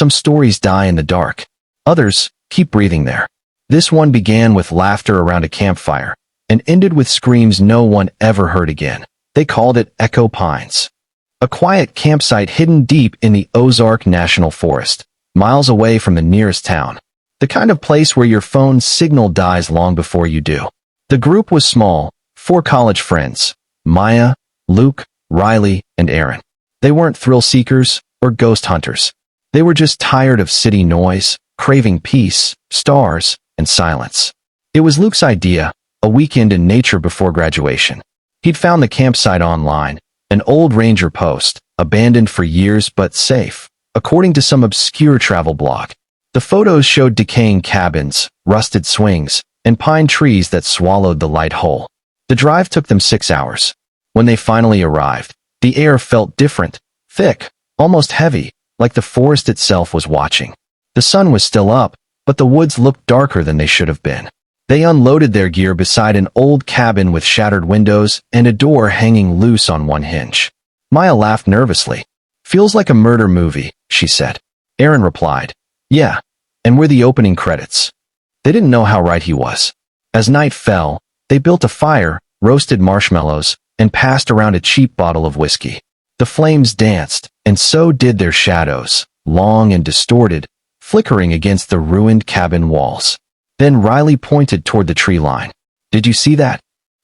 Some stories die in the dark. Others keep breathing there. This one began with laughter around a campfire and ended with screams no one ever heard again. They called it Echo Pines. A quiet campsite hidden deep in the Ozark National Forest, miles away from the nearest town. The kind of place where your phone's signal dies long before you do. The group was small, 4 college friends, Maya, Luke, Riley, and Aaron. They weren't thrill seekers or ghost hunters. They were just tired of city noise, craving peace, stars, and silence. It was Luke's idea, a weekend in nature before graduation. He'd found the campsite online, an old ranger post, abandoned for years but safe, according to some obscure travel blog. The photos showed decaying cabins, rusted swings, and pine trees that swallowed the light whole. The drive took them 6 hours. When they finally arrived, the air felt different, thick, almost heavy, like the forest itself was watching. The sun was still up, but the woods looked darker than they should have been. They unloaded their gear beside an old cabin with shattered windows and a door hanging loose on one hinge. Maya laughed nervously. "Feels like a murder movie," she said. Aaron replied, "Yeah, and we're the opening credits." They didn't know how right he was. As night fell, they built a fire, roasted marshmallows, and passed around a cheap bottle of whiskey. The flames danced, and so did their shadows, long and distorted, flickering against the ruined cabin walls. Then Riley pointed toward the tree line. "Did you see that?"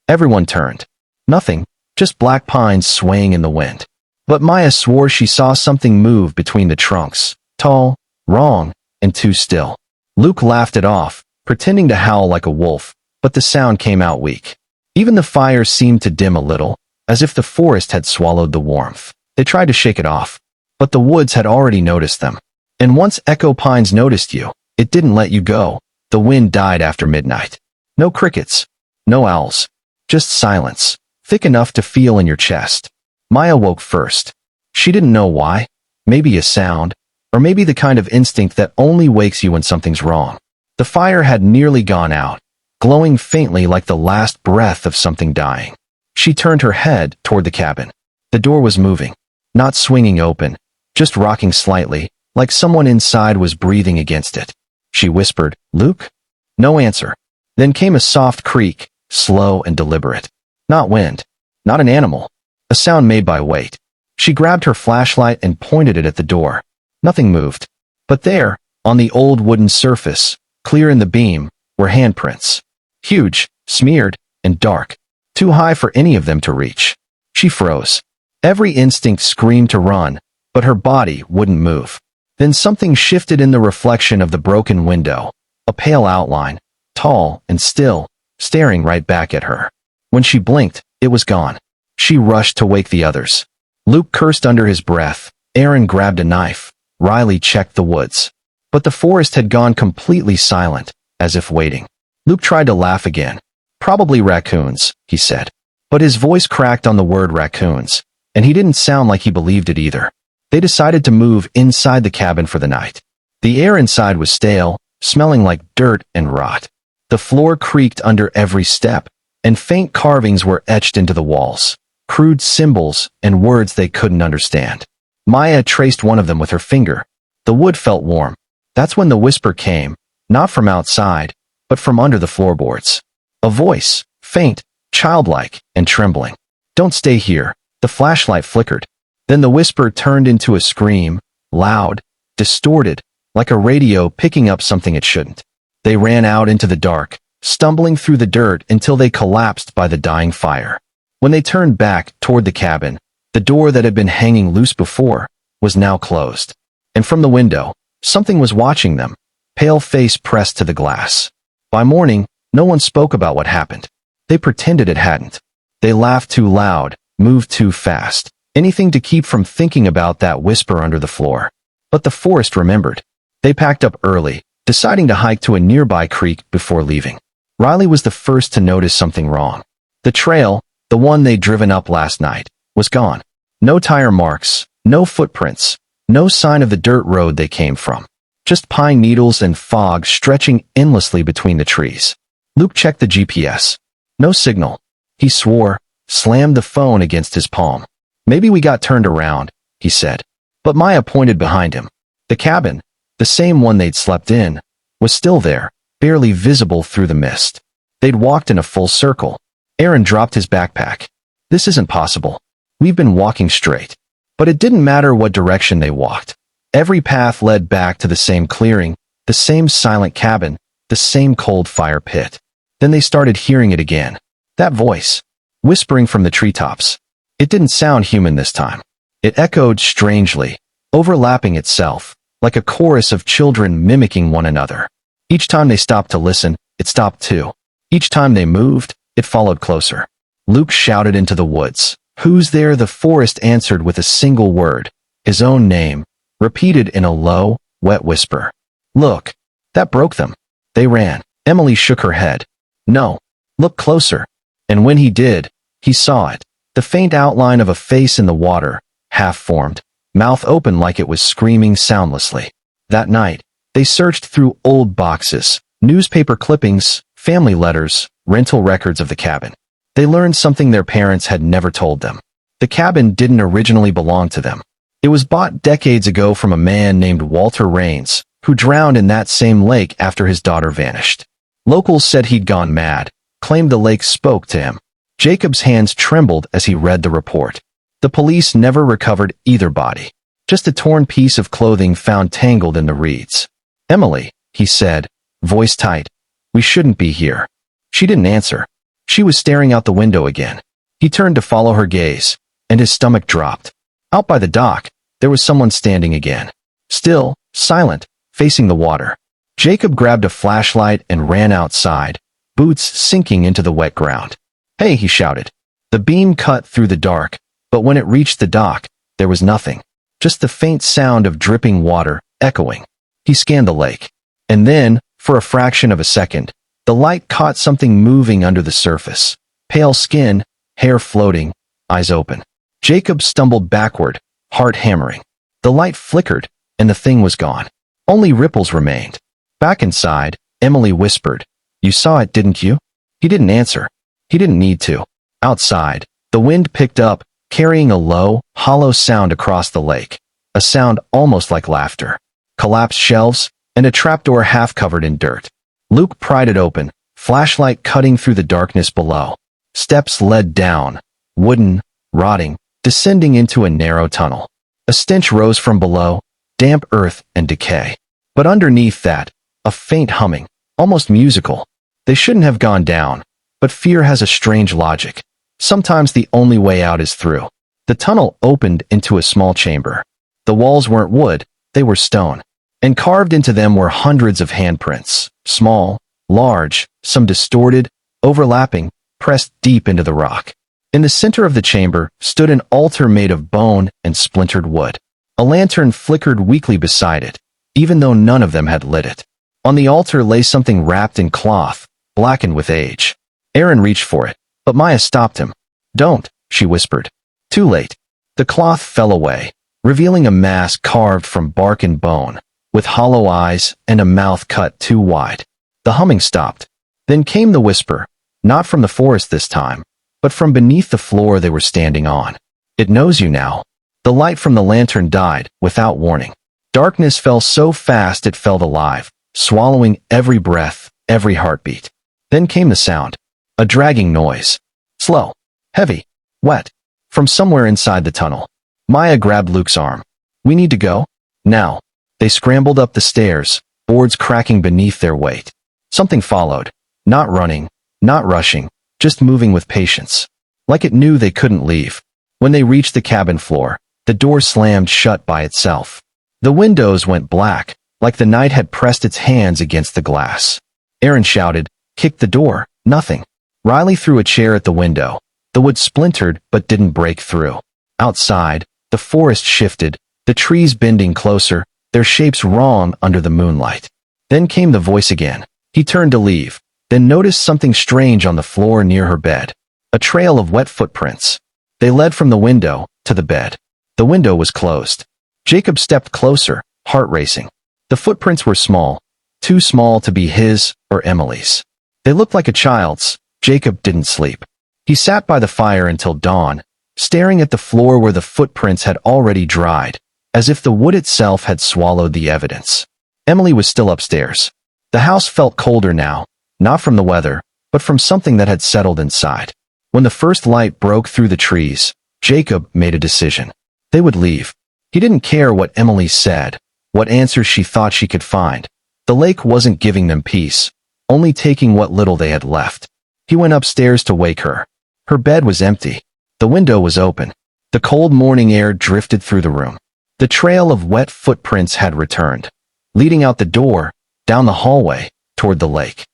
Everyone turned. Nothing, just black pines swaying in the wind. But Maya swore she saw something move between the trunks, tall, wrong, and too still. Luke laughed it off, pretending to howl like a wolf, but the sound came out weak. Even the fire seemed to dim a little, as if the forest had swallowed the warmth. They tried to shake it off, but the woods had already noticed them. And once Echo Pines noticed you, it didn't let you go. The wind died after midnight. No crickets, no owls, just silence, thick enough to feel in your chest. Maya woke first. She didn't know why. Maybe a sound, or maybe the kind of instinct that only wakes you when something's wrong. The fire had nearly gone out, glowing faintly like the last breath of something dying. She turned her head toward the cabin. The door was moving, not swinging open, just rocking slightly, like someone inside was breathing against it. She whispered, "Luke?" No answer. Then came a soft creak, slow and deliberate. Not wind, not an animal, a sound made by weight. She grabbed her flashlight and pointed it at the door. Nothing moved. But there, on the old wooden surface, clear in the beam, were handprints. Huge, smeared, and dark. Too high for any of them to reach. She froze. Every instinct screamed to run, but her body wouldn't move. Then something shifted in the reflection of the broken window. A pale outline, tall and still, staring right back at her. When she blinked, it was gone. She rushed to wake the others. Luke cursed under his breath. Aaron grabbed a knife. Riley checked the woods. But the forest had gone completely silent, as if waiting. Luke tried to laugh again. "Probably raccoons," he said. But his voice cracked on the word raccoons, and he didn't sound like he believed it either. They decided to move inside the cabin for the night. The air inside was stale, smelling like dirt and rot. The floor creaked under every step, and faint carvings were etched into the walls, crude symbols and words they couldn't understand. Maya traced one of them with her finger. The wood felt warm. That's when the whisper came, not from outside, but from under the floorboards. A voice, faint, childlike, and trembling. "Don't stay here." The flashlight flickered. Then the whisper turned into a scream, loud, distorted, like a radio picking up something it shouldn't. They ran out into the dark, stumbling through the dirt until they collapsed by the dying fire. When they turned back toward the cabin, the door that had been hanging loose before was now closed. And from the window, something was watching them, pale face pressed to the glass. By morning, no one spoke about what happened. They pretended it hadn't. They laughed too loud, moved too fast. Anything to keep from thinking about that whisper under the floor. But the forest remembered. They packed up early, deciding to hike to a nearby creek before leaving. Riley was the first to notice something wrong. The trail, the one they'd driven up last night, was gone. No tire marks, no footprints, no sign of the dirt road they came from. Just pine needles and fog stretching endlessly between the trees. Luke checked the GPS. No signal. He swore, slammed the phone against his palm. "Maybe we got turned around," he said. But Maya pointed behind him. The cabin, the same one they'd slept in, was still there, barely visible through the mist. They'd walked in a full circle. Aaron dropped his backpack. This isn't possible. We've been walking straight. But it didn't matter what direction they walked. Every path led back to the same clearing, the same silent cabin, the same cold fire pit. Then they started hearing it again. That voice, whispering from the treetops. It didn't sound human this time. It echoed strangely, overlapping itself, like a chorus of children mimicking one another. Each time they stopped to listen, it stopped too. Each time they moved, it followed closer. Luke shouted into the woods. "Who's there?" The forest answered with a single word, his own name, repeated in a low, wet whisper. "Look." That broke them. They ran. Emily shook her head. "No. Look closer." And when he did, he saw it. The faint outline of a face in the water, half-formed, mouth open like it was screaming soundlessly. That night, they searched through old boxes, newspaper clippings, family letters, rental records of the cabin. They learned something their parents had never told them. The cabin didn't originally belong to them. It was bought decades ago from a man named Walter Raines, who drowned in that same lake after his daughter vanished. Locals said he'd gone mad, claimed the lake spoke to him. Jacob's hands trembled as he read the report. The police never recovered either body. Just a torn piece of clothing found tangled in the reeds. "Emily," he said, voice tight, "we shouldn't be here." She didn't answer. She was staring out the window again. He turned to follow her gaze, and his stomach dropped. Out by the dock, there was someone standing again. Still, silent, facing the water. Jacob grabbed a flashlight and ran outside, boots sinking into the wet ground. "Hey," he shouted. The beam cut through the dark, but when it reached the dock, there was nothing. Just the faint sound of dripping water, echoing. He scanned the lake. And then, for a fraction of a second, the light caught something moving under the surface. Pale skin, hair floating, eyes open. Jacob stumbled backward, heart hammering. The light flickered, and the thing was gone. Only ripples remained. Back inside, Emily whispered, "You saw it, didn't you?" He didn't answer. He didn't need to. Outside, the wind picked up, carrying a low, hollow sound across the lake. A sound almost like laughter. Collapsed shelves, and a trapdoor half covered in dirt. Luke pried it open, flashlight cutting through the darkness below. Steps led down, wooden, rotting, descending into a narrow tunnel. A stench rose from below, damp earth and decay. But underneath that, a faint humming, almost musical. They shouldn't have gone down, but fear has a strange logic. Sometimes the only way out is through. The tunnel opened into a small chamber. The walls weren't wood, they were stone. And carved into them were hundreds of handprints, small, large, some distorted, overlapping, pressed deep into the rock. In the center of the chamber stood an altar made of bone and splintered wood. A lantern flickered weakly beside it, even though none of them had lit it. On the altar lay something wrapped in cloth, blackened with age. Aaron reached for it, but Maya stopped him. "Don't," she whispered. Too late. The cloth fell away, revealing a mask carved from bark and bone, with hollow eyes and a mouth cut too wide. The humming stopped. Then came the whisper, not from the forest this time, but from beneath the floor they were standing on. "It knows you now." The light from the lantern died, without warning. Darkness fell so fast it felt alive, swallowing every breath, every heartbeat. Then came the sound. A dragging noise. Slow, heavy, wet. From somewhere inside the tunnel. Maya grabbed Luke's arm. "We need to go? Now." They scrambled up the stairs, boards cracking beneath their weight. Something followed. Not running, not rushing, just moving with patience. Like it knew they couldn't leave. When they reached the cabin floor, the door slammed shut by itself. The windows went black, like the night had pressed its hands against the glass. Aaron shouted, "Kick the door." Nothing. Riley threw a chair at the window. The wood splintered but didn't break through. Outside, the forest shifted, the trees bending closer, their shapes wrong under the moonlight. Then came the voice again. He turned to leave, then noticed something strange on the floor near her bed. A trail of wet footprints. They led from the window to the bed. The window was closed. Jacob stepped closer, heart racing. The footprints were small, too small to be his or Emily's. They looked like a child's. Jacob didn't sleep. He sat by the fire until dawn, staring at the floor where the footprints had already dried, as if the wood itself had swallowed the evidence. Emily was still upstairs. The house felt colder now, not from the weather, but from something that had settled inside. When the first light broke through the trees, Jacob made a decision. They would leave. He didn't care what Emily said, what answers she thought she could find. The lake wasn't giving them peace, only taking what little they had left. He went upstairs to wake her. Her bed was empty. The window was open. The cold morning air drifted through the room. The trail of wet footprints had returned, leading out the door, down the hallway, toward the lake.